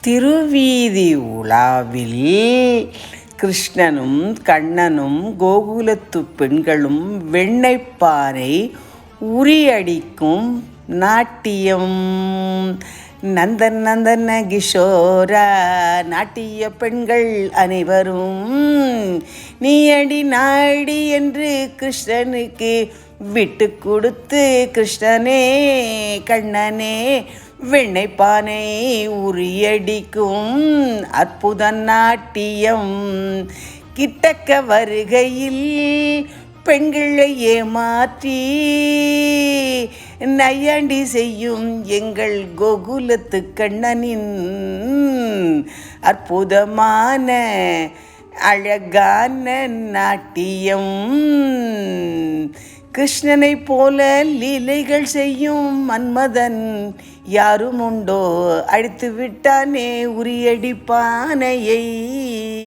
திருவீதி உலாவில் கிருஷ்ணனும் கண்ணனும் கோகுலத்து பெண்களும் வெண்ணெய்ப்பானை உரியடிக்கும் நாட்டியம். நந்தன் நந்தன கிஷோரா நாட்டிய பெண்கள் அனைவரும் நீயடி நாடி என்று கிருஷ்ணனுக்கு விட்டு கொடுத்து, கிருஷ்ணனே கண்ணனே வெண்ணெய்ப்பானை உரியடிக்கும் அற்புத நாட்டியம். கிட்டக்க வருகையில் பெண்களை ஏமாற்றி நையாண்டி செய்யும் எங்கள் கோகுலத்து கண்ணனின் அற்புதமான அழகான நாட்டியம். கிருஷ்ணனை போல லீலைகள் செய்யும் மன்மதன் யாரும் உண்டோ? அடித்து விட்டானே உரியடிப்பானையை.